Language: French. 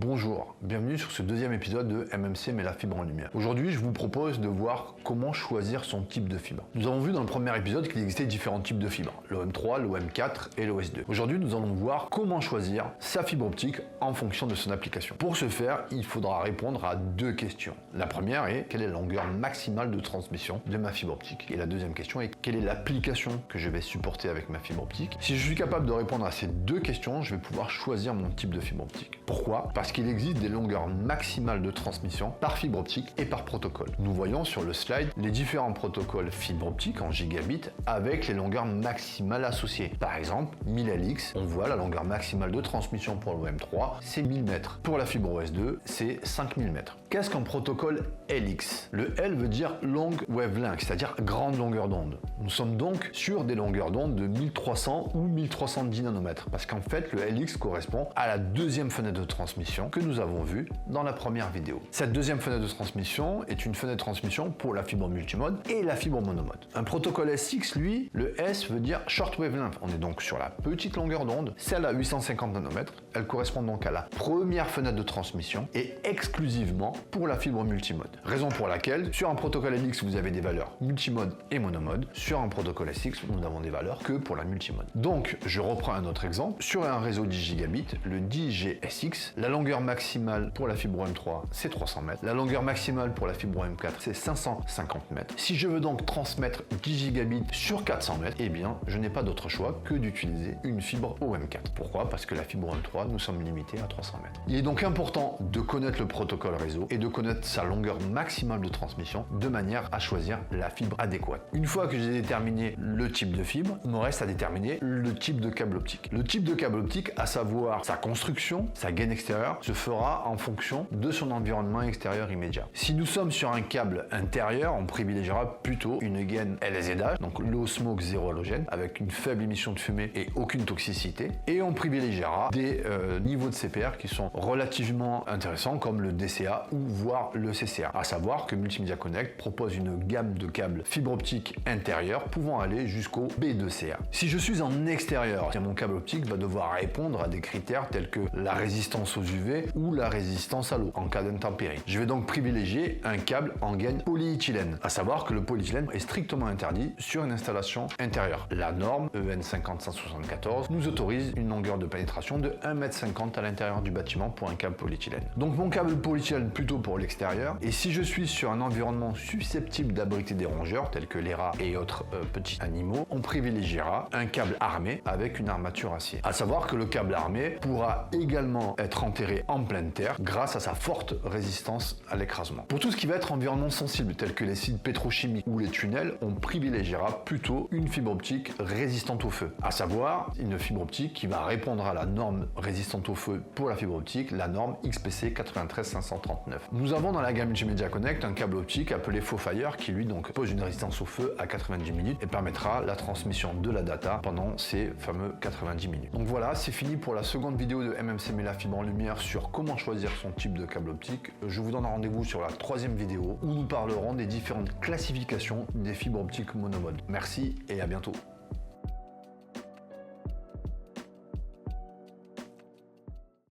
Bonjour, bienvenue sur ce deuxième épisode de MMC met la fibre en lumière. Aujourd'hui, je vous propose de voir comment choisir son type de fibre. Nous avons vu dans le premier épisode qu'il existait différents types de fibres, l'OM3, l'OM4 et l'OS2. Aujourd'hui, nous allons voir comment choisir sa fibre optique en fonction de son application. Pour ce faire, il faudra répondre à deux questions. La première est quelle est la longueur maximale de transmission de ma fibre optique? Et la deuxième question est quelle est l'application que je vais supporter avec ma fibre optique? Si je suis capable de répondre à ces deux questions, je vais pouvoir choisir mon type de fibre optique. Pourquoi? Parce qu'il existe des longueurs maximales de transmission par fibre optique et par protocole. Nous voyons sur le slide les différents protocoles fibre optique en gigabits avec les longueurs maximales associées. Par exemple, 1000LX, on voit la longueur maximale de transmission pour l'OM3, c'est 1000 mètres. Pour la fibre OS2, c'est 5000 mètres. Qu'est-ce qu'un protocole LX? Le L veut dire long wavelength, c'est-à-dire grande longueur d'onde. Nous sommes donc sur des longueurs d'onde de 1300 ou 1310 nanomètres, parce qu'en fait, le LX correspond à la deuxième fenêtre de transmission que nous avons vue dans la première vidéo. Cette deuxième fenêtre de transmission est une fenêtre de transmission pour la fibre multimode et la fibre monomode. Un protocole SX, lui, le S veut dire short wavelength. On est donc sur la petite longueur d'onde, celle à 850 nanomètres. Elle correspond donc à la première fenêtre de transmission et exclusivement pour la fibre multimode. Raison pour laquelle, sur un protocole LX, vous avez des valeurs multimode et monomode. Sur un protocole SX, nous n'avons des valeurs que pour la multimode. Donc, je reprends un autre exemple. Sur un réseau 10 gigabits, le 10GSX, la longueur maximale pour la fibre M3, c'est 300 mètres. La longueur maximale pour la fibre M4, c'est 550 mètres. Si je veux donc transmettre 10 gigabits sur 400 mètres, eh bien, je n'ai pas d'autre choix que d'utiliser une fibre OM4. Pourquoi? Parce que la fibre M3, nous sommes limités à 300 mètres. Il est donc important de connaître le protocole réseau et de connaître sa longueur maximale de transmission de manière à choisir la fibre adéquate. Une fois que j'ai déterminé le type de fibre, il me reste à déterminer le type de câble optique. Le type de câble optique, à savoir sa construction, sa gaine extérieure, se fera en fonction de son environnement extérieur immédiat. Si nous sommes sur un câble intérieur, on privilégiera plutôt une gaine LSDH, donc low smoke zéro halogène, avec une faible émission de fumée et aucune toxicité. Et on privilégiera des niveaux de CPR qui sont relativement intéressants, comme le DCA ou voire le CCA. À savoir que Multimedia Connect propose une gamme de câbles fibre optique intérieur pouvant aller jusqu'au B2CA. Si je suis en extérieur, mon câble optique va devoir répondre à des critères tels que la résistance aux UV ou la résistance à l'eau en cas d'intempérie. Je vais donc privilégier un câble en gaine polyéthylène. À savoir que le polyéthylène est strictement interdit sur une installation intérieure. La norme EN 50174 nous autorise une longueur de pénétration de 1,50 m à l'intérieur du bâtiment pour un câble polyéthylène. Donc mon câble polyéthylène plutôt pour l'extérieur, et si je suis sur un environnement susceptible d'abriter des rongeurs tels que les rats et autres petits animaux, on privilégiera un câble armé avec une armature acier. À savoir que le câble armé pourra également être enterré en pleine terre grâce à sa forte résistance à l'écrasement. Pour tout ce qui va être environnement sensible tels que les sites pétrochimiques ou les tunnels, on privilégiera plutôt une fibre optique résistante au feu. À savoir une fibre optique qui va répondre à la norme résistante au feu pour la fibre optique, la norme XPC 93539. Nous avons dans la gamme Multimedia Connect un câble optique appelé Fofire qui lui donc pose une résistance au feu à 90 minutes et permettra la transmission de la data pendant ces fameux 90 minutes. Donc voilà, c'est fini pour la seconde vidéo de MMC met la fibre en lumière sur comment choisir son type de câble optique. Je vous donne rendez-vous sur la troisième vidéo où nous parlerons des différentes classifications des fibres optiques monomode. Merci et à bientôt.